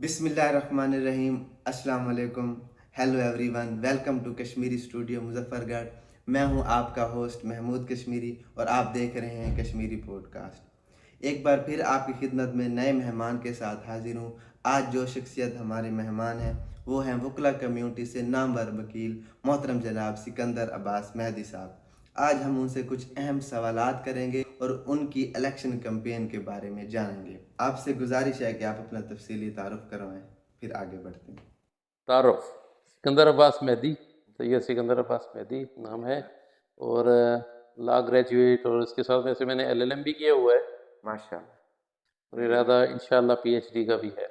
بسم اللہ الرحمن الرحیم، السلام علیکم، hello everyone, welcome to Kashmiri studio Muzaffargarh. میں ہوں آپ کا ہوسٹ محمود کشمیری اور آپ دیکھ رہے ہیں کشمیری پوڈ کاسٹ۔ ایک بار پھر آپ کی خدمت میں نئے مہمان کے ساتھ حاضر ہوں۔ آج جو شخصیت ہمارے مہمان ہیں وہ ہیں وکلا کمیونٹی سے نامور وکیل محترم جناب سکندر عباس مہدی صاحب۔ آج ہم ان سے کچھ اہم سوالات کریں گے اور ان کی الیکشن کمپین کے بارے میں جانیں گے۔ آپ سے گزارش ہے کہ آپ اپنا تفصیلی تعارف کروائیں، پھر آگے بڑھتے ہیں۔ تعارف سکندر عباس مہدی، سید سکندر عباس مہدی نام ہے، اور لا گریجویٹ، اور اس کے ساتھ ویسے میں نے LLM بھی کیا ہوا ہے ماشاء اللہ۔ اور ارادہ انشاءاللہ PhD کا بھی ہے۔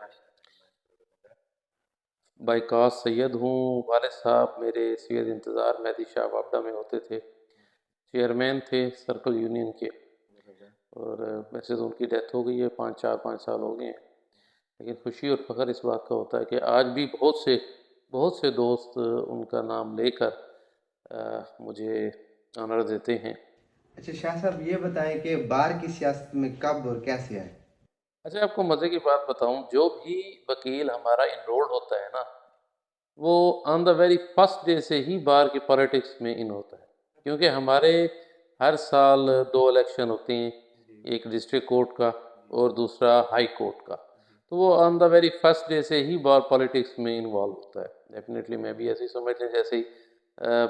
بائی کاسٹ سید ہوں۔ والد صاحب میرے سید انتظار مہدی شاہ وابڈہ میں ہوتے تھے، چیئرمین تھے سرکل یونین کے، اور ویسے تو ان کی ڈیتھ ہو گئی ہے، 5 سال ہو گئے ہیں، لیکن خوشی اور فخر اس بات کا ہوتا ہے کہ آج بھی بہت سے دوست ان کا نام لے کر مجھے آنر دیتے ہیں۔ اچھا شاہ صاحب، یہ بتائیں کہ بار کی سیاست میں کب اور کیسے آئے؟ اچھا آپ کو مزے کی بات بتاؤں، جو بھی وکیل ہمارا انرولڈ ہوتا ہے نا، وہ آن دا ویری فرسٹ ڈے سے ہی بار کی پالیٹکس میں ان ہوتا ہے، کیونکہ ہمارے ہر سال 2 الیکشن ہوتے ہیں، ایک ڈسٹرکٹ کورٹ کا اور دوسرا ہائی کورٹ کا، تو وہ آن دا ویری فرسٹ ڈے سے ہی بار پالیٹکس میں انوالو ہوتا ہے۔ ڈیفینیٹلی میں بھی ایسے ہی سمجھ لیں جیسے ہی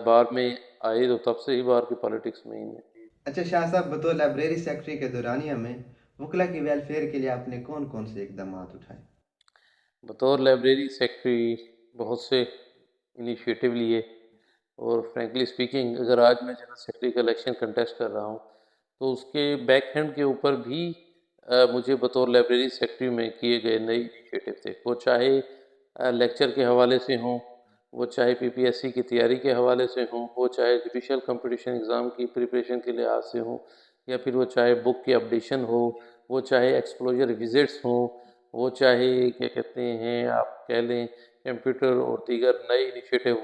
بار میں آئے تو تب سے ہی بار کی پالیٹکس میں ہی ہے۔ اچھا شاہ صاحب، بطور لائبریری سیکرٹری کے دورانیہ میں وکلا کی ویلفیئر کے لیے آپ نے کون کون سے اقدامات اٹھائے؟ بطور لائبریری سیکرٹری بہت سے انیشیٹو لیے، اور فرینکلی اسپیکنگ اگر آج میں جنرل سیکرٹری کا الیکشن کنٹیسٹ کر رہا ہوں تو اس کے بیک ہینڈ کے اوپر بھی مجھے بطور لائبریری سیکرٹری میں کیے گئے نئے انیشیٹو تھے، وہ چاہے لیکچر کے حوالے سے ہوں، وہ چاہے PPSC کی تیاری کے حوالے سے ہوں، وہ چاہے جوڈیشل کمپٹیشن ایگزام کی پریپریشن کے لحاظ سے ہوں، یا پھر وہ چاہے بک کی اپڈیشن ہو، وہ چاہے ایکسپلوجر وزٹس ہوں، وہ چاہے کیا کہتے ہیں آپ کہہ لیں کمپیوٹر اور دیگر نئے انیشیٹو،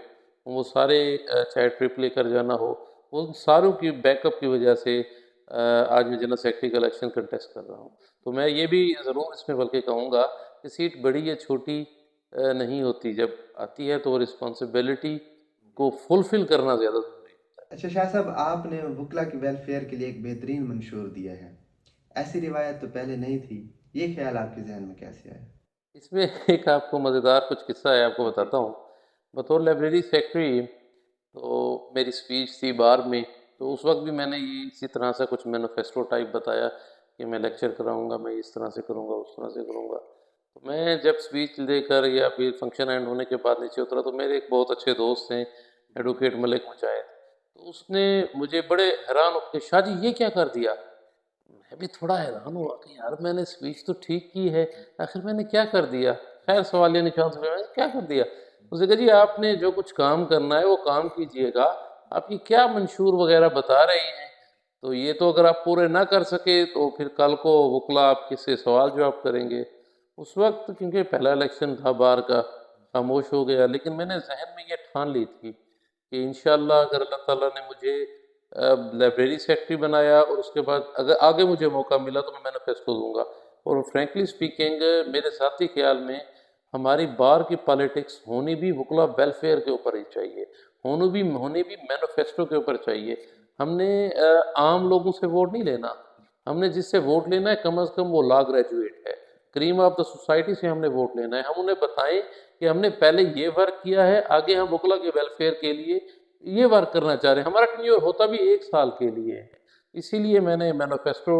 وہ سارے چاہے ٹرپ لے کر جانا ہو، ان ساروں کی بیک اپ کی وجہ سے آج میں جنرل سیکرٹری کا الیکشن کنٹیسٹ کر رہا ہوں۔ تو میں یہ بھی ضرور اس میں بلکہ کہوں گا کہ سیٹ بڑی یا چھوٹی نہیں ہوتی، جب آتی ہے تو وہ رسپانسبلٹی کو فلفل کرنا زیادہ ضروری ہے۔ اچھا شاہ صاحب، آپ نے وکلا کی ویلفیئر کے لیے ایک بہترین منشور دیا ہے، ایسی روایت تو پہلے نہیں تھی، یہ خیال آپ کے ذہن میں کیسے آیا؟ اس میں ایک آپ کو مزیدار کچھ قصہ ہے، آپ کو بتاتا ہوں۔ بطور لائبریری سیکرٹری تو میری سپیچ تھی بار میں، تو اس وقت بھی میں نے یہ اسی طرح سے کچھ مینیفیسٹو ٹائپ بتایا کہ میں لیکچر کراؤں گا، میں اس طرح سے کروں گا، اس طرح سے کروں گا۔ تو میں جب سپیچ دے کر یا پھر فنکشن اینڈ ہونے کے بعد نیچے اترا تو میرے ایک بہت اچھے دوست ہیں ایڈوکیٹ ملک مجاہد، تو اس نے مجھے بڑے حیران ہو کے شاہ جی یہ کیا کر دیا؟ میں بھی تھوڑا حیران ہوا کہ یار میں نے سپیچ تو ٹھیک کی ہے، آخر میں نے کیا کر دیا؟ خیر سوالیہ نشان سے میں نے کیا کر دیا؟ اس نے کہا جی آپ نے جو کچھ کام کرنا ہے وہ کام کیجئے گا، آپ کی کیا منشور وغیرہ بتا رہی ہیں، تو یہ تو اگر آپ پورے نہ کر سکے تو پھر کل کو وکلا آپ کس سے سوال جواب کریں گے۔ اس وقت کیونکہ پہلا الیکشن تھا بار کا، خاموش ہو گیا، لیکن میں نے ذہن میں یہ ٹھان لی تھی کہ انشاءاللہ اگر اللہ تعالیٰ نے مجھے لائبریری سیکرٹری بنایا اور اس کے بعد اگر آگے مجھے موقع ملا تو میں مینیفیسٹو دوں گا۔ اور فرینکلی سپیکنگ میرے ذاتی خیال میں ہماری بار کی پالیٹکس ہونی بھی وکلا ویلفیئر کے اوپر ہی چاہیے، ہونی بھی مینیفیسٹو کے اوپر چاہیے۔ ہم نے عام لوگوں سے ووٹ نہیں لینا، ہم نے جس سے ووٹ لینا ہے کم از کم وہ لا گریجویٹ ہے، کریم آف دا سوسائٹی سے ہم نے ووٹ لینا ہے۔ ہم انہیں بتائیں کہ ہم نے پہلے یہ ورک کیا ہے، آگے ہم وکلا کے ویلفیئر کے لیے یہ ورک کرنا چاہ رہے ہیں۔ ہمارا ٹینیور ہوتا بھی 1 سال کے لیے ہے، اسی لیے میں نے مینیفیسٹو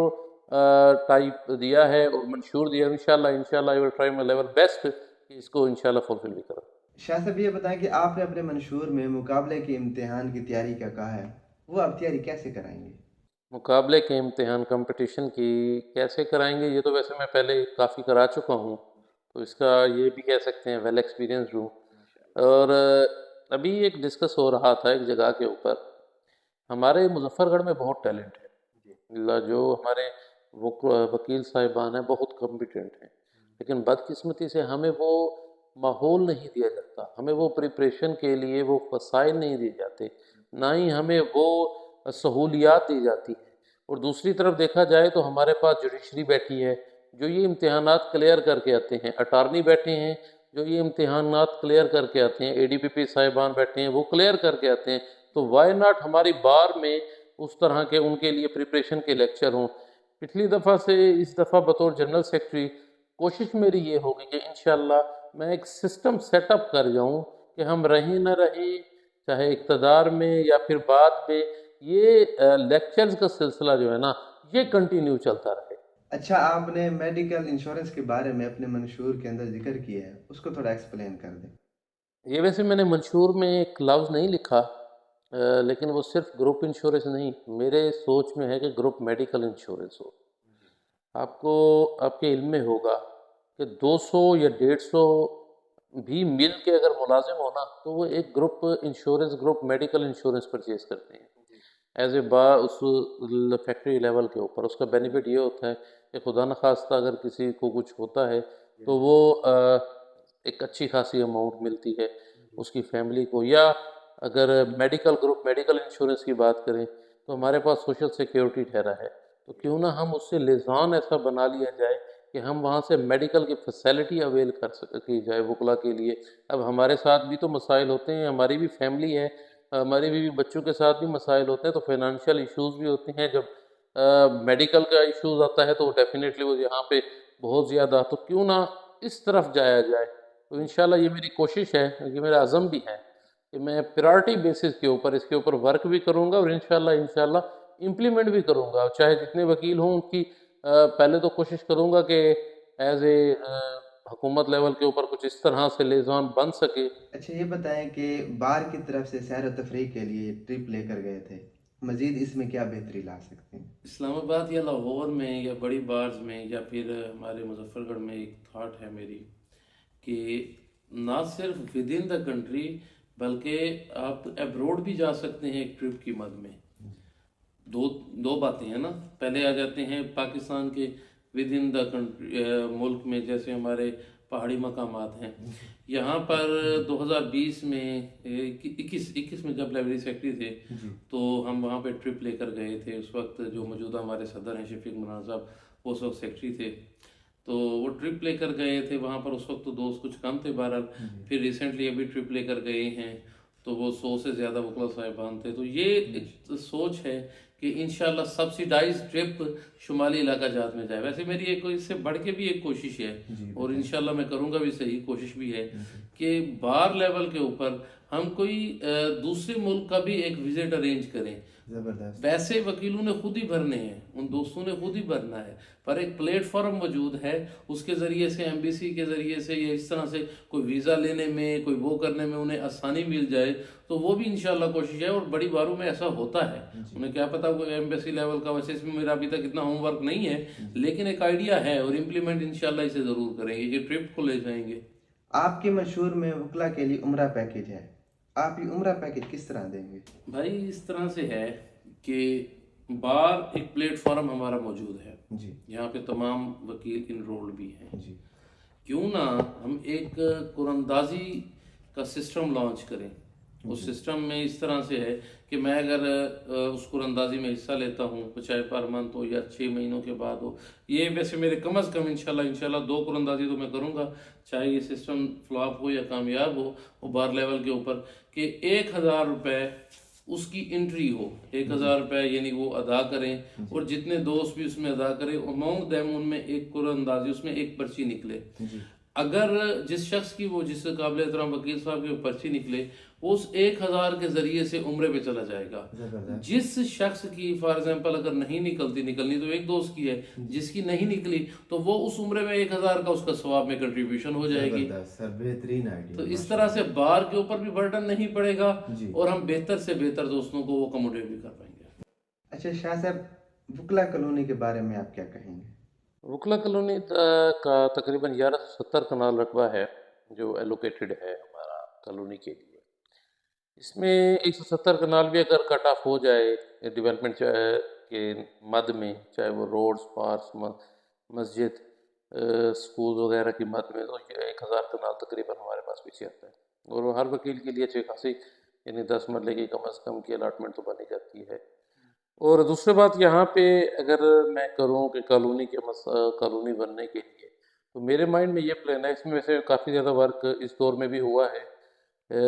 ٹائپ دیا ہے اور منشور دیا۔ انشاءاللہ I will try my level best کہ اس کو انشاءاللہ فلفل بھی کروں۔ شاہ صاحب یہ بتائیں کہ آپ نے اپنے منشور میں مقابلے کے امتحان کی تیاری کا کہا ہے، وہ آپ تیاری کیسے کرائیں گے؟ مقابلے کے امتحان کمپٹیشن کی کیسے کرائیں گے؟ یہ تو ویسے میں پہلے کافی کرا چکا ہوں، تو اس کا یہ بھی کہہ سکتے ہیں ویل ایکسپیرینس ہوں۔ اور ابھی ایک ڈسکس ہو رہا تھا ایک جگہ کے اوپر، ہمارے مظفر گڑھ میں بہت ٹیلنٹ ہے، اللہ جو ہمارے وکیل صاحبان ہیں بہت کمپیٹنٹ ہیں، لیکن بدقسمتی سے ہمیں وہ ماحول نہیں دیا جاتا، ہمیں وہ پریپریشن کے لیے وہ وسائل نہیں دیے جاتے، نہ ہی ہمیں وہ سہولیات دی جاتی ہیں۔ اور دوسری طرف دیکھا جائے تو ہمارے پاس جوڈیشری بیٹھی ہے، جو یہ امتحانات کلیئر کر کے آتے ہیں، اٹارنی بیٹھے ہیں جو یہ امتحانات کلیئر کر کے آتے ہیں، اے ڈی پی پی صاحبان بیٹھے ہیں وہ کلیئر کر کے آتے ہیں، تو وائی ناٹ ہماری بار میں اس طرح کے ان کے لیے پریپریشن کے لیکچر ہوں۔ پچھلی دفعہ سے اس دفعہ بطور جنرل سیکرٹری کوشش میری یہ ہوگی کہ انشاءاللہ میں ایک سسٹم سیٹ اپ کر جاؤں کہ ہم رہیں نہ رہیں، چاہے اقتدار میں یا پھر بعد میں، یہ لیکچرز کا سلسلہ جو ہے نا یہ کنٹینیو چلتا رہے۔ اچھا، آپ نے میڈیکل انشورنس کے بارے میں اپنے منشور کے اندر ذکر کیا ہے، اس کو تھوڑا ایکسپلین کر دیں۔ یہ ویسے میں نے منشور میں ایک لفظ نہیں لکھا، لیکن وہ صرف گروپ انشورنس نہیں، میرے سوچ میں ہے کہ گروپ میڈیکل انشورنس ہو۔ آپ کو آپ کے علم میں ہوگا کہ 200 یا 150 بھی مل کے اگر ملازم ہونا تو وہ ایک group insurance, group medical insurance purchase کرتے ہیں ایز اے اس فیکٹری لیول کے اوپر۔ اس کا بینیفٹ یہ ہوتا ہے کہ خدا نخواستہ اگر کسی کو کچھ ہوتا ہے تو وہ ایک اچھی خاصی اماؤنٹ ملتی ہے اس کی فیملی کو۔ یا اگر میڈیکل گروپ میڈیکل انشورنس کی بات کریں تو ہمارے پاس سوشل سیکیورٹی ٹھہرا ہے، تو کیوں نہ ہم اس سے لسان ایسا بنا لیا جائے کہ ہم وہاں سے میڈیکل کی فیسلٹی اویل کی جائے وکلا کے لیے۔ اب ہمارے ساتھ بھی تو مسائل ہوتے ہیں، ہماری بھی فیملی ہے، ہماری بھی بچوں کے ساتھ بھی مسائل ہوتے ہیں، تو فائنانشیل ایشوز بھی ہوتے ہیں۔ جب میڈیکل کا ایشوز آتا ہے تو ڈیفینیٹلی وہ یہاں پہ بہت زیادہ، تو کیوں نہ اس طرف جایا جائے۔ تو انشاءاللہ یہ میری کوشش ہے، یہ میرا عزم بھی ہے کہ میں پرائرٹی بیسس کے اوپر اس کے اوپر ورک بھی کروں گا، اور انشاءاللہ امپلیمنٹ بھی کروں گا۔ چاہے جتنے وکیل ہوں ان کی پہلے تو کوشش کروں گا کہ ایز اے حکومت لیول کے اوپر کچھ اس طرح سے لیزان بن سکے۔ اچھا، یہ بتائیں کہ بار کی طرف سے سیر و تفریح کے لیے ٹرپ لے کر گئے تھے، مزید اس میں کیا بہتری لا سکتے ہیں؟ اسلام آباد یا لاہور میں یا بڑی بارز میں یا پھر ہمارے مظفر گڑھ میں ایک تھاٹ ہے میری کہ نہ صرف ود ان دا کنٹری بلکہ آپ ایبروڈ بھی جا سکتے ہیں ایک ٹرپ کی مد میں۔ دو باتیں ہیں نا، پہلے آ جاتے ہیں پاکستان کے ود ان دا کنٹری ملک میں، جیسے ہمارے پہاڑی مقامات ہیں۔ یہاں پر 2020 میں 21 میں جب لائبریری سیکرٹری تھے تو ہم وہاں پہ ٹرپ لے کر گئے تھے۔ اس وقت جو موجودہ ہمارے صدر ہیں شفیق منان صاحب، وہ اس وقت سیکرٹری تھے، تو وہ ٹرپ لے کر گئے تھے وہاں پر۔ اس وقت تو دوست کچھ کم تھے، بہرحال پھر ریسنٹلی ابھی ٹرپ لے کر گئے ہیں تو وہ 100 سے زیادہ وکلا صاحبان تھے۔ تو یہ ایک سوچ ہے کہ انشاءاللہ سبسیڈائز ٹرپ شمالی علاقہ جات میں جائے۔ ویسے میری ایک اس سے بڑھ کے بھی ایک کوشش ہے، اور انشاءاللہ میں کروں گا بھی، صحیح کوشش بھی ہے کہ بار لیول کے اوپر ہم کوئی دوسرے ملک کا بھی ایک وزٹ ارینج کریں۔ زبردست۔ پیسے وکیلوں نے خود ہی بھرنے ہیں، ان دوستوں نے خود ہی بھرنا ہے، پر ایک پلیٹ فارم موجود ہے، اس کے ذریعے سے ایمبیسی کے ذریعے سے یا اس طرح سے کوئی ویزا لینے میں، کوئی وہ کرنے میں انہیں آسانی مل جائے، تو وہ بھی انشاءاللہ کوشش ہے۔ اور بڑی باروں میں ایسا ہوتا ہے، انہیں کیا پتا کوئی ایمبیسی لیول کا، ویسے اس میں میرا ابھی تک اتنا ہوم ورک نہیں ہے، لیکن ایک آئیڈیا ہے، اور امپلیمنٹ انشاءاللہ اسے ضرور کریں گے، یہ ٹرپ کو لے جائیں گے۔ آپ کے منشور میں وکلا کے لیے عمرہ پیکیج ہے، آپ یہ عمرہ پیکیج کس طرح دیں گے؟ بھائی اس طرح سے ہے کہ بار ایک پلیٹ فارم ہمارا موجود ہے، جی یہاں پہ تمام وکیل انرولڈ بھی ہیں۔ جی کیوں نہ ہم ایک قراندازی کا سسٹم لانچ کریں۔ اس سسٹم میں اس طرح سے ہے کہ میں اگر اس قراندازی میں حصہ لیتا ہوں، چاہے پر منتھ ہو یا 6 مہینوں کے بعد ہو، یہ ویسے میرے کم از کم انشاءاللہ 2 قراندازی تو میں کروں گا، چاہے یہ سسٹم فلاپ ہو یا کامیاب ہو، وہ بار لیول کے اوپر، کہ 1000 روپے اس کی انٹری ہو، 1000 روپے یعنی وہ ادا کریں، اور جتنے دوست بھی اس میں ادا کریں، امونگ دیم ان میں ایک قراندازی، اس میں ایک پرچی نکلے۔ اگر جس شخص کی، وہ جس قابل احترام وکیل صاحب کی وہ پرچی نکلے، وہ اس 1000 کے ذریعے سے عمرے پہ چلا جائے گا۔ جس شخص کی فار ایگزامپل اگر نہیں نکلنی تو ایک دوست کی ہے، جس کی نہیں نکلی تو وہ اس عمرے میں 1000 کا اس کا ثواب میں کنٹریبیوشن ہو جائے گی۔ بہترین آئیڈیا۔ تو اس طرح سے بار کے اوپر بھی برڈن نہیں پڑے گا، اور ہم بہتر سے بہتر دوستوں کو وہ اکوموڈیٹ بھی کر پائیں گے۔ اچھا شاہ صاحب، وکلا کالونی کے بارے میں آپ کیا کہیں گے؟ وکلا کالونی کا تقریباً 1170 کنال رقبہ ہے جو ایلوکیٹڈ ہے ہمارا کالونی کے لیے۔ اس میں 170 کنال بھی اگر کٹ آف ہو جائے ڈیولپمنٹ کے مد میں، چاہے وہ روڈز، پارکس، مسجد، سکول وغیرہ کی مد میں، تو 1000 کنال تقریباً ہمارے پاس پیچھے آتا ہے، اور ہر وکیل کے لیے اچھی خاصی یعنی 10 مرلے کی کم از کم کی الاٹمنٹ تو بنی جاتی ہے۔ اور دوسری بات یہاں پہ اگر میں کروں کہ کالونی بننے کے لیے، تو میرے مائنڈ میں یہ پلان ہے، اس میں ویسے کافی زیادہ ورک اس دور میں بھی ہوا ہے۔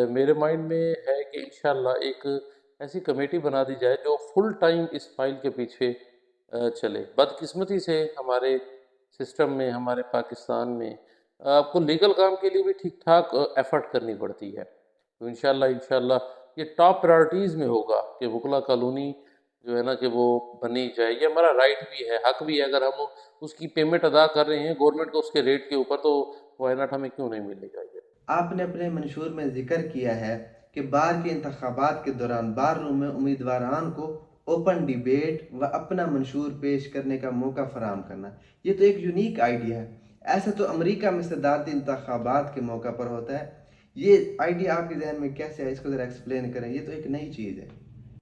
میرے مائنڈ میں ہے کہ انشاءاللہ ایک ایسی کمیٹی بنا دی جائے جو فل ٹائم اس فائل کے پیچھے چلے۔ بدقسمتی سے ہمارے سسٹم میں، ہمارے پاکستان میں آپ کو لیگل کام کے لیے بھی ٹھیک ٹھاک ایفرٹ کرنی پڑتی ہے۔ تو انشاءاللہ یہ ٹاپ پرائرٹیز میں ہوگا کہ وکلا کالونی جو ہے نا کہ وہ بنی جائے۔ یہ ہمارا رائٹ بھی ہے، حق بھی ہے، اگر ہم اس کی پیمنٹ ادا کر رہے ہیں گورنمنٹ کو اس کے ریٹ کے اوپر، تو وائی ناٹ ہمیں کیوں نہیں ملنی چاہیے۔ آپ نے اپنے منشور میں ذکر کیا ہے کہ بار کے انتخابات کے دوران بار روم میں امیدواران کو اوپن ڈیبیٹ و اپنا منشور پیش کرنے کا موقع فراہم کرنا، یہ تو ایک یونیک آئیڈیا ہے۔ ایسا تو امریکہ میں صدارتی انتخابات کے موقع پر ہوتا ہے، یہ آئیڈیا آپ کے ذہن میں کیسے ہے؟ اس کو ذرا ایکسپلین کریں، یہ تو ایک نئی چیز ہے۔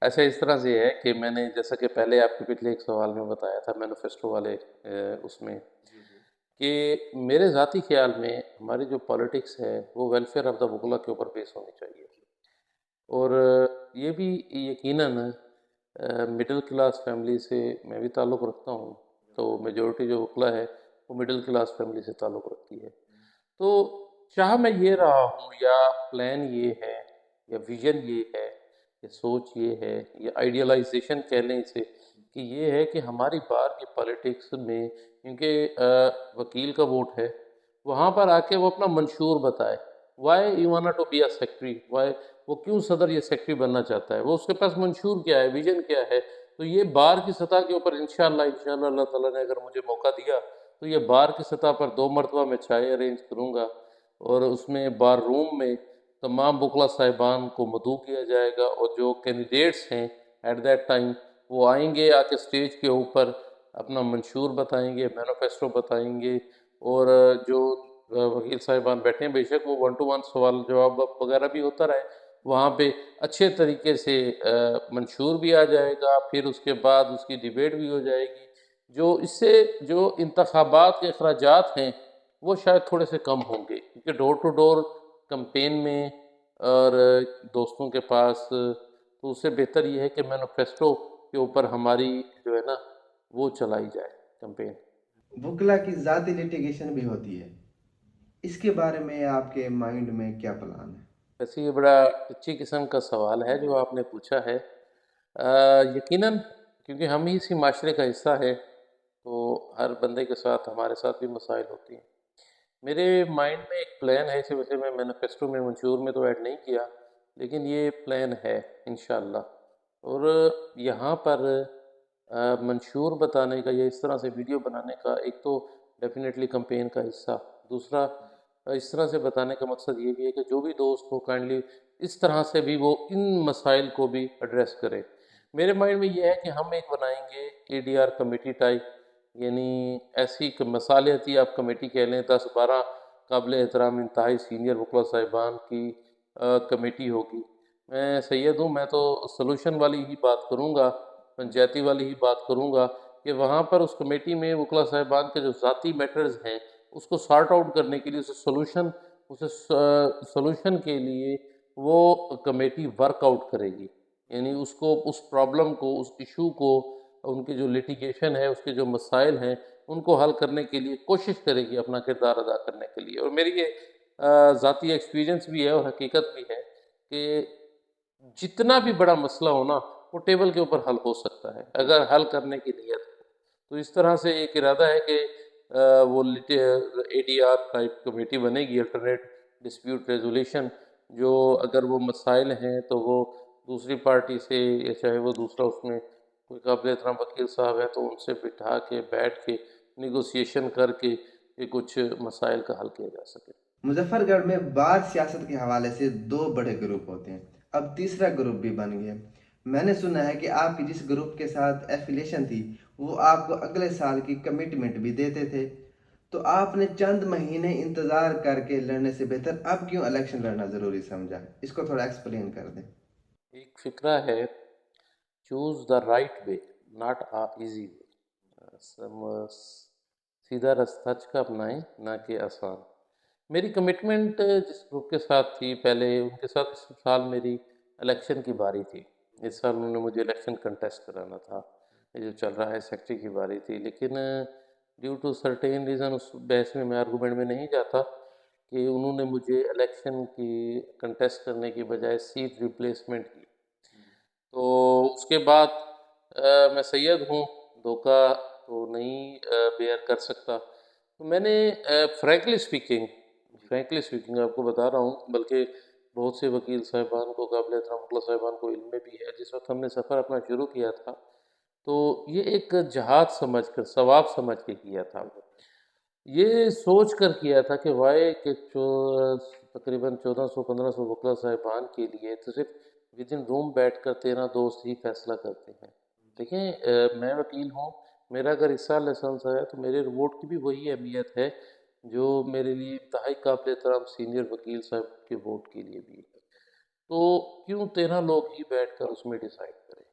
ایسا اس طرح سے ہے کہ میں نے جیسا کہ پہلے آپ کے پچھلے ایک سوال میں بتایا تھا مینوفیسٹو والے اس میں، کہ میرے ذاتی خیال میں ہماری جو پالیٹکس ہے وہ ویلفیئر آف دا وکلا کے اوپر بیس ہونی چاہیے، اور یہ بھی یقیناً مڈل کلاس فیملی سے میں بھی تعلق رکھتا ہوں، تو میجورٹی جو وکلا ہے وہ مڈل کلاس فیملی سے تعلق رکھتی ہے۔ تو چاہ میں یہ رہا ہوں، یا پلان یہ ہے، یا ویژن یہ ہے، یا سوچ یہ ہے، یا آئیڈیلائزیشن کہہ لیں اسے، کہ یہ ہے کہ ہماری بار کی پالیٹکس میں، کیونکہ وکیل کا ووٹ ہے، وہاں پر آ کے وہ اپنا منشور بتائے، why you want to be a secretary, why وہ کیوں صدر یا سیکٹری بننا چاہتا ہے، وہ اس کے پاس منشور کیا ہے، ویژن کیا ہے۔ تو یہ بار کی سطح کے اوپر انشاءاللہ اللہ تعالیٰ نے اگر مجھے موقع دیا تو یہ بار کی سطح پر 2 مرتبہ میں چائے ارینج کروں گا، اور اس میں بار روم میں تمام وکلا صاحبان کو مدعو کیا جائے گا، اور جو کینڈیڈیٹس ہیں ایٹ دیٹ ٹائم وہ آئیں گے، آ کے سٹیج کے اوپر اپنا منشور بتائیں گے، مینوفیسٹو بتائیں گے، اور جو وکیل صاحبان بیٹھے ہیں بے شک وہ 1-to-1 سوال جواب وغیرہ بھی ہوتا رہے، وہاں پہ اچھے طریقے سے منشور بھی آ جائے گا، پھر اس کے بعد اس کی ڈیبیٹ بھی ہو جائے گی، جو اس سے جو انتخابات کے اخراجات ہیں وہ شاید تھوڑے سے کم ہوں گے، کیونکہ ڈور ٹو ڈور کمپین میں اور دوستوں کے پاس، تو اس سے بہتر یہ ہے کہ مینوفیسٹو کے اوپر ہماری جو ہے نا وہ چلائی جائے کمپین۔ وکلا کی ذاتی لیٹیگیشن بھی ہوتی ہے، اس کے بارے میں آپ کے مائنڈ میں کیا پلان ہے؟ ویسے یہ بڑا اچھی قسم کا سوال ہے جو آپ نے پوچھا ہے۔ یقیناً کیونکہ ہم ہی اسی معاشرے کا حصہ ہے، تو ہر بندے کے ساتھ ہمارے ساتھ بھی مسائل ہوتی ہیں۔ میرے مائنڈ میں ایک پلان ہے، اسے ویسے میں مینوفیسٹو میں منشور میں تو ایڈ نہیں کیا، لیکن یہ پلان ہے انشاءاللہ، اور یہاں پر منشور بتانے کا یا اس طرح سے ویڈیو بنانے کا ایک تو ڈیفینیٹلی کمپین کا حصہ، دوسرا اس طرح سے بتانے کا مقصد یہ بھی ہے کہ جو بھی دوست ہو کائنڈلی اس طرح سے بھی وہ ان مسائل کو بھی ایڈریس کرے۔ میرے مائنڈ میں یہ ہے کہ ہم ایک بنائیں گے ADR کمیٹی ٹائپ، یعنی ایسی مصالحتی آپ کمیٹی کہہ لیں، 10-12 قابل احترام انتہائی سینئر وکلا صاحبان کی کمیٹی ہوگی۔ میں سید ہوں، میں تو سلوشن والی ہی بات کروں گا، پنچایتی والی ہی بات کروں گا، کہ وہاں پر اس کمیٹی میں وکلا صاحبان کے جو ذاتی میٹرز ہیں اس کو سارٹ آؤٹ کرنے کے لیے، اسے سلوشن کے لیے وہ کمیٹی ورک آؤٹ کرے گی، یعنی اس کو، اس پرابلم کو، اس ایشو کو، ان کی جو لیٹیگیشن ہے، اس کے جو مسائل ہیں ان کو حل کرنے کے لیے کوشش کرے گی اپنا کردار ادا کرنے کے لیے۔ اور میری یہ ذاتی ایکسپیرینس بھی ہے اور حقیقت بھی ہے کہ جتنا بھی بڑا مسئلہ ہو نا وہ ٹیبل کے اوپر حل ہو سکتا ہے اگر حل کرنے کی نیت ہو۔ تو اس طرح سے ایک ارادہ ہے کہ وہ ADR ٹائپ کمیٹی بنے گی، الٹرنیٹ ڈسپیوٹ ریزولیشن، جو اگر وہ مسائل ہیں تو وہ دوسری پارٹی سے، یا چاہے وہ دوسرا اس میں کوئی قابل احترام وکیل صاحب ہے تو ان سے بٹھا کے بیٹھ کے نیگوسیشن کر کے یہ کچھ مسائل کا حل کیا جا سکے۔ مظفر گڑھ میں بار سیاست کے حوالے سے 2 بڑے گروپ ہوتے ہیں، اب تیسرا گروپ بھی بن گیا۔ میں نے سنا ہے کہ آپ کی جس گروپ کے ساتھ ایفیلیشن تھی وہ آپ کو اگلے سال کی کمٹمنٹ بھی دیتے تھے، تو آپ نے چند مہینے انتظار کر کے لڑنے سے بہتر اب کیوں الیکشن لڑنا ضروری سمجھا؟ اس کو تھوڑا ایکسپلین کر دیں۔ ایک فقرہ ہے، choose the right way not a easy way, سیدھا راستہ کا اپنائیں نہ کہ آسان۔ میری کمٹمنٹ جس گروپ کے ساتھ تھی پہلے، ان کے ساتھ اس سال میری الیکشن کی باری تھی، اس سال انہوں نے مجھے الیکشن کنٹیسٹ کرانا تھا، یہ جو چل رہا ہے سیکٹری کی باری تھی، لیکن ڈیو ٹو سرٹین ریزن اس بحث میں آرگومنٹ میں نہیں جاتا کہ انہوں نے مجھے الیکشن کی کنٹیسٹ کرنے کی بجائے سیٹ ریپلیسمنٹ کی۔ تو اس کے بعد میں سید ہوں، دھوکہ تو نہیں بیئر کر سکتا، تو میں نے فرینکلی اسپیکنگ آپ کو بتا رہا ہوں، بلکہ بہت سے وکیل صاحبان کو، قابل احترام وکلا صاحبان کو علم میں بھی ہے، جس وقت ہم نے سفر اپنا شروع کیا تھا تو یہ ایک جہاد سمجھ کر، ثواب سمجھ کے کیا تھا، یہ سوچ کر کیا تھا کہ وائے کہ تقریباً 1400-1500 وکلا صاحبان کے لیے تو صرف ود ان روم بیٹھ کر 13 دوست ہی فیصلہ کرتے ہیں۔ دیکھیں میں وکیل ہوں، میرا اگر اس سال لائسنس آیا تو میرے ووٹ کی بھی وہی اہمیت ہے جو میرے لیے انتہائی قابل احترام سینئر وکیل صاحب کے ووٹ کے لیے بھی ہے۔ تو کیوں 13 لوگ ہی بیٹھ کر اس میں ڈیسائیڈ کریں؟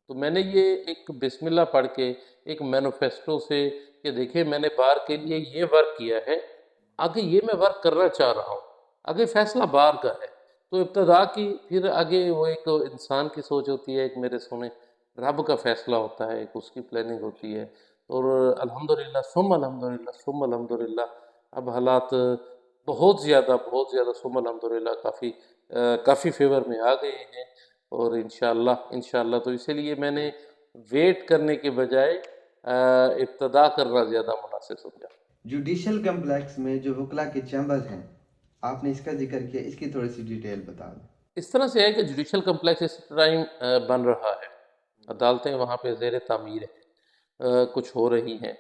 تو میں نے یہ ایک بسم اللہ پڑھ کے ایک مینوفیسٹو سے کہ دیکھیں میں نے بار کے لیے یہ ورک کیا ہے، آگے یہ میں ورک کرنا چاہ رہا ہوں، آگے فیصلہ بار کا ہے، تو ابتدا کی، پھر آگے وہ ایک انسان کی سوچ ہوتی ہے، ایک میرے سونے رب کا فیصلہ ہوتا ہے، ایک اس کی پلاننگ ہوتی ہے، اور الحمدللہ ثم الحمدللہ ثم الحمدللہ اب حالات بہت زیادہ ثم الحمدللہ کافی فیور میں آ گئے ہیں، اور انشاءاللہ تو اسی لیے میں نے ویٹ کرنے کے بجائے ابتدا کرنا زیادہ مناسب سمجھا۔ جوڈیشل کمپلیکس میں جو وکلا کے چیمبرز ہیں، آپ نے اس کا ذکر کیا، اس کی تھوڑی سی ڈیٹیل بتا دیں۔ اس طرح سے ہے کہ جوڈیشل کمپلیکس اس ٹائم بن رہا ہے، عدالتیں وہاں پہ زیر تعمیر ہیں، کچھ ہو رہی ہیں۔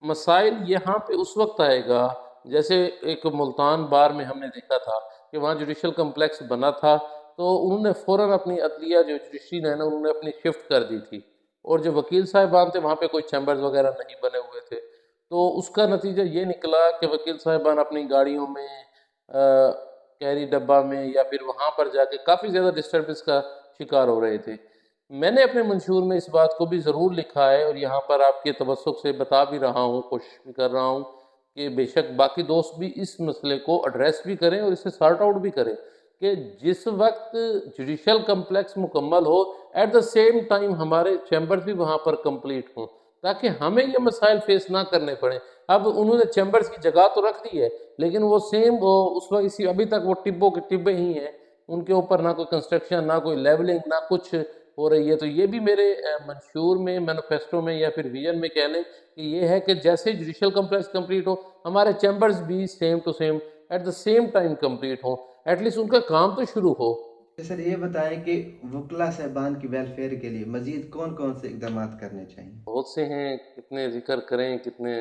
مسائل یہاں پہ اس وقت آئے گا جیسے ایک ملتان بار میں ہم نے دیکھا تھا کہ وہاں جوڈیشل کمپلیکس بنا تھا تو انہوں نے فوراً اپنی عدلیہ جو جوڈیشری ہے نا، انہوں نے اپنی شفٹ کر دی تھی، اور جو وکیل صاحبان تھے وہاں پہ کوئی چیمبرز وغیرہ نہیں بنے ہوئے تھے، تو اس کا نتیجہ یہ نکلا کہ وکیل صاحبان اپنی گاڑیوں میں، کیری ڈبہ میں، یا پھر وہاں پر جا کے کافی زیادہ ڈسٹربنس کا شکار ہو رہے تھے۔ میں نے اپنے منشور میں اس بات کو بھی ضرور لکھا ہے، اور یہاں پر آپ کے توسط سے بتا بھی رہا ہوں، کوشش بھی کر رہا ہوں کہ بے شک باقی دوست بھی اس مسئلے کو ایڈریس بھی کریں اور اسے سارٹ آؤٹ بھی کریں کہ جس وقت جوڈیشل کمپلیکس مکمل ہو، ایٹ دا سیم ٹائم ہمارے چیمبرز بھی وہاں پر کمپلیٹ ہوں، تاکہ ہمیں یہ مسائل فیس نہ کرنے پڑیں۔ اب انہوں نے چیمبرز کی جگہ تو رکھ دی ہے، لیکن وہ سیم وہ اس وقت ابھی تک وہ ٹبوں کے ٹبے ہی ہیں، ان کے اوپر نہ کوئی کنسٹرکشن، نہ کوئی لیولنگ، نہ کچھ ہو رہی ہے۔ تو یہ بھی میرے منشور میں، مینوفیسٹو میں، یا پھر ویژن میں کہہ لیں کہ یہ ہے کہ جیسے جوڈیشل کمپلیکس کمپلیٹ ہو، ہمارے چیمبرز بھی same to same at the same time complete ہوں، ایٹ لیسٹ ان کا کام تو شروع ہو۔ سر یہ بتائیں کہ وکلا صاحبان کی ویلفیئر کے لیے مزید کون کون سے اقدامات کرنے چاہیے؟ بہت سے ہیں، کتنے ذکر کریں، کتنے،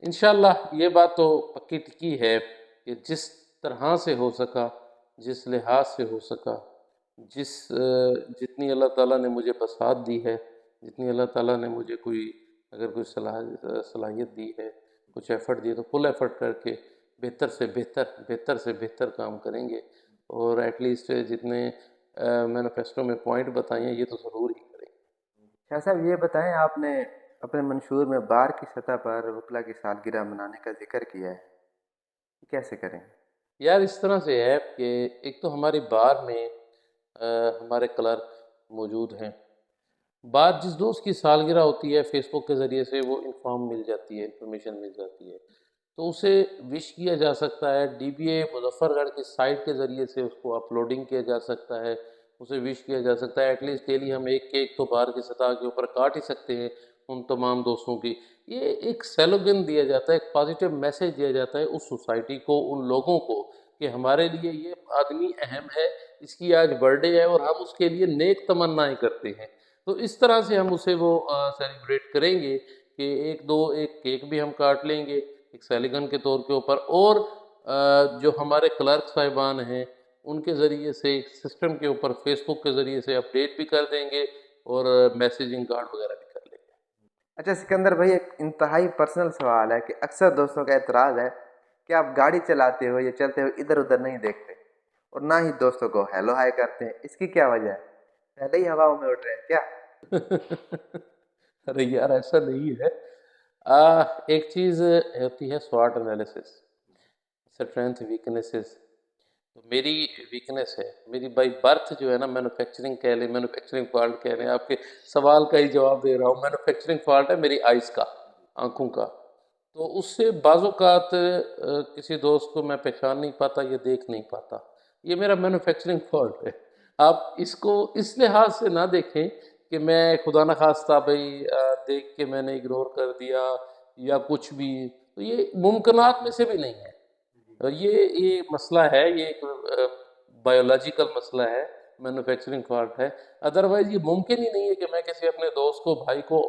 انشاءاللہ یہ بات تو پکی ٹکی ہے کہ جس طرح سے ہو سکا، جس لحاظ سے ہو سکا، جتنی اللہ تعالیٰ نے مجھے بساط دی ہے، جتنی اللہ تعالیٰ نے مجھے اگر کوئی صلاحیت دی ہے، کچھ ایفرٹ دی تو فل ایفرٹ کر کے بہتر سے بہتر کام کریں گے، اور ایٹ لیسٹ جتنے مینوفیسٹو میں پوائنٹ بتائے ہیں یہ تو ضرور ہی کریں گے۔ شاہ صاحب یہ بتائیں، آپ نے اپنے منشور میں بار کی سطح پر وکلا کی سالگرہ منانے کا ذکر کیا ہے، کیسے کریں؟ یار اس طرح سے ہے کہ ایک تو ہماری بار میں ہمارے کلرک موجود ہیں، بات جس دوست کی سالگرہ ہوتی ہے فیس بک کے ذریعے سے وہ انفارم مل جاتی ہے، انفارمیشن مل جاتی ہے، تو اسے وش کیا جا سکتا ہے، ڈی بی اے مظفر گڑھ کی سائٹ کے ذریعے سے اس کو اپلوڈنگ کیا جا سکتا ہے، اسے وش کیا جا سکتا ہے، ایٹ لیسٹ ڈیلی ہم ایک کیک تو بار کی سطح کے اوپر کاٹ ہی سکتے ہیں ان تمام دوستوں کی۔ یہ ایک سیلوگن دیا جاتا ہے، ایک پازیٹیو میسیج دیا جاتا ہے اس سوسائٹی کو، ان لوگوں کو، کہ ہمارے لیے یہ آدمی اہم ہے، اس کی آج برتھ ڈے ہے اور ہم اس کے لیے نیک تمنائیں کرتے ہیں۔ تو اس طرح سے ہم اسے وہ سیلیبریٹ کریں گے کہ ایک کیک بھی ہم کاٹ لیں گے ایک سیلیگن کے طور کے اوپر، اور جو ہمارے کلرک صاحبان ہیں ان کے ذریعے سے سسٹم کے اوپر فیس بک کے ذریعے سے اپڈیٹ بھی کر دیں گے، اور میسیجنگ کارڈ وغیرہ بھی کر لیں گے۔ اچھا سکندر بھائی، ایک انتہائی پرسنل سوال ہے کہ اکثر دوستوں کا اعتراض ہے کہ آپ گاڑی چلاتے ہو یا چلتے ہو ادھر ادھر نہیں دیکھتے، اور نہ ہی دوستوں کو ہیلو ہائی کرتے ہیں، اس کی کیا وجہ ہے؟ پہلے ہی ہواؤں میں اڑ رہے ہیں کیا؟ ارے یار ایسا نہیں ہے، ایک چیز ہوتی ہے سواٹ انالیسس، اسٹرینتھ ویکنیسز، تو میری ویکنیس ہے، میری بائی برتھ جو ہے نا مینوفیکچرنگ کہہ لیں، مینوفیکچرنگ فالٹ کہہ لیں، آپ کے سوال کا ہی جواب دے رہا ہوں، مینوفیکچرنگ فالٹ ہے میری آئز کا، آنکھوں کا. تو اس سے بعض اوقات کسی دوست کو میں پہچان نہیں پاتا یا دیکھ نہیں پاتا، یہ میرا مینوفیکچرنگ فالٹ ہے. آپ اس کو اس لحاظ سے نہ دیکھیں کہ میں خدا نخواستہ بھائی دیکھ کے میں نے اگنور کر دیا یا کچھ بھی، تو یہ ممکنات میں سے بھی نہیں ہے. اور یہ مسئلہ ہے، یہ ایک بایولوجیکل مسئلہ ہے، مینوفیکچرنگ فالٹ ہے. ادروائز یہ ممکن ہی نہیں ہے کہ میں کسی اپنے دوست کو، بھائی کو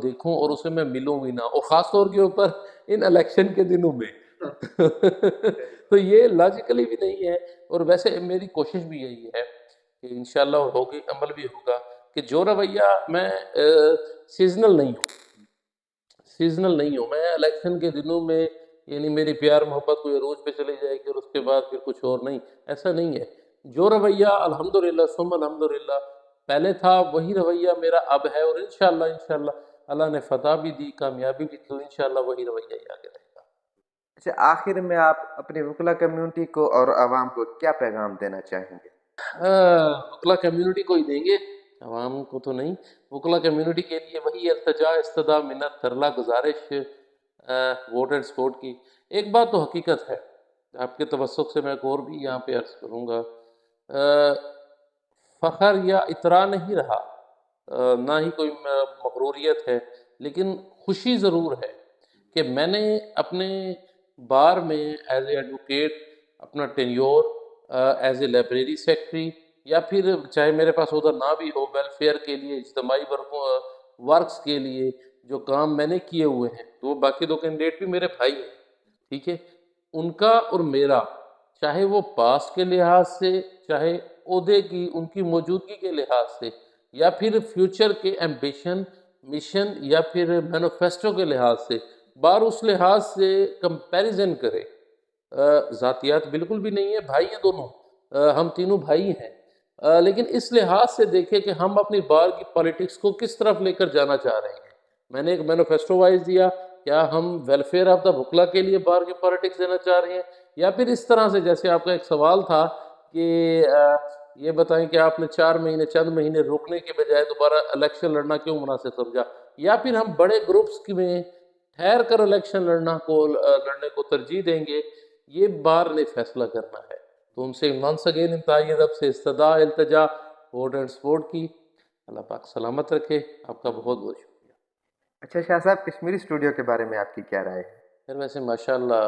دیکھوں اور اسے میں ملوں بھی نہ، اور خاص طور کے اوپر ان الیکشن کے دنوں میں. تو یہ لاجیکلی بھی نہیں ہے. اور ویسے میری کوشش بھی یہی ہے کہ انشاءاللہ ہوگی، عمل بھی ہوگا، کہ جو رویہ میں سیزنل نہیں ہوں، سیزنل نہیں ہوں میں الیکشن کے دنوں میں، یعنی میری پیار محبت کوئی عروج پہ چلی جائے گی اور اس کے بعد پھر کچھ اور نہیں، ایسا نہیں ہے. جو رویہ الحمدللہ ثم الحمدللہ پہلے تھا وہی رویہ میرا اب ہے، اور انشاءاللہ اللہ نے فتح بھی دی، کامیابی بھی دی، تو انشاءاللہ وہی رویہ ہی آگے رہے گا. اچھا، آخر میں آپ اپنی وکلا کمیونٹی کو اور عوام کو کیا پیغام دینا چاہیں گے؟ وکلا کمیونٹی کو ہی دیں گے، عوام کو تو نہیں. وکلا کمیونٹی کے لیے وہی التجا، استدا، منت، ترلا، گزارش ووٹ اینڈ سپورٹ کی. ایک بات تو حقیقت ہے، آپ کے توسط سے میں ایک اور بھی یہاں پہ عرض کروں گا، فخر یا اطراء نہیں رہا، نہ ہی کوئی مغروریت ہے، لیکن خوشی ضرور ہے کہ میں نے اپنے بار میں ایز اے ایڈوکیٹ اپنا tenure as a library secretary, یا پھر چاہے میرے پاس عہدہ نہ بھی ہو، ویلفیئر کے لیے، اجتماعی ورکس کے لیے جو کام میں نے کیے ہوئے ہیں، تو وہ باقی دو کینڈیڈیٹ بھی میرے بھائی ہیں، ٹھیک ہے، ان کا اور میرا، چاہے وہ پاسٹ کے لحاظ سے، چاہے عہدے کی ان کی موجودگی کے لحاظ سے، یا پھر فیوچر کے ایمبیشن، مشن، یا پھر مینوفیسٹو کے لحاظ سے، بار اس لحاظ سے کمپیریزن کرے. ذاتیات بالکل بھی نہیں ہے، بھائی ہیں دونوں، ہم تینوں بھائی ہیں، لیکن اس لحاظ سے دیکھیں کہ ہم اپنی بار کی پالیٹکس کو کس طرف لے کر جانا چاہ رہے ہیں. میں نے ایک مینوفیسٹو وائز دیا، کیا ہم ویلفیئر آف دا وکلا کے لیے بار کی پالیٹکس دینا چاہ رہے ہیں، یا پھر اس طرح سے جیسے آپ کا ایک سوال تھا کہ یہ بتائیں کہ آپ نے 4 مہینے چند مہینے روکنے کے بجائے دوبارہ الیکشن لڑنا کیوں مناسب سمجھا، یا پھر ہم بڑے گروپس میں ٹھہر کر الیکشن لڑنے کو ترجیح دیں گے. یہ بار نے فیصلہ کرنا ہے. تو ان سے ونس اگین انتہائی ادب سے استدعا، التجا ووٹ اینڈ سپورٹ کی. اللہ پاک سلامت رکھے. آپ کا بہت بہت شکریہ. اچھا شاہ صاحب، کشمیری اسٹوڈیو کے بارے میں آپ کی کیا رائے ہے؟ پھر ویسے ماشاءاللہ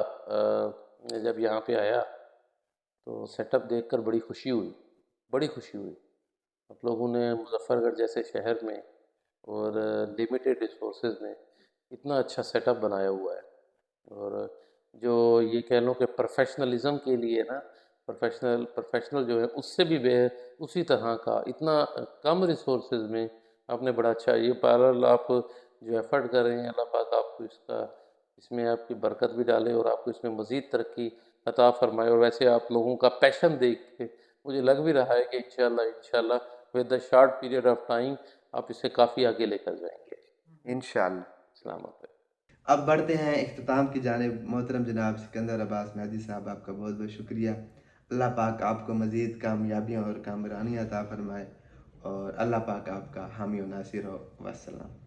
میں جب یہاں پہ آیا تو سیٹ اپ دیکھ کر بڑی خوشی ہوئی، بڑی خوشی ہوئی. آپ لوگوں نے مظفر گڑھ جیسے شہر میں اور لیمیٹیڈ ریسورسز میں اتنا اچھا سیٹ اپ بنایا ہوا ہے، اور جو یہ کہہ لوں کہ پروفیشنلزم کے لیے نا، پروفیشنل جو ہے اس سے بھی اسی طرح کا اتنا کم ریسورسز میں آپ نے بڑا اچھا یہ پیرل آپ جو ایفرٹ کر رہے ہیں. اللہ پاک آپ کو اس میں آپ کی برکت بھی ڈالے اور آپ کو اس میں مزید ترقی عطا فرمائے. اور ویسے آپ لوگوں کا پیشن دیکھ کے مجھے لگ بھی رہا ہے کہ انشاءاللہ with the short period of time آپ اسے کافی آگے لے کر جائیں گے انشاءاللہ. سلامت ہے. اب بڑھتے ہیں اختتام کی جانب. محترم جناب سکندر عباس مہدی صاحب، آپ کا بہت بہت شکریہ. اللہ پاک آپ کو مزید کامیابیاں اور کامرانی عطا فرمائے، اور اللہ پاک آپ کا حامی و ناصر ہو. والسلام.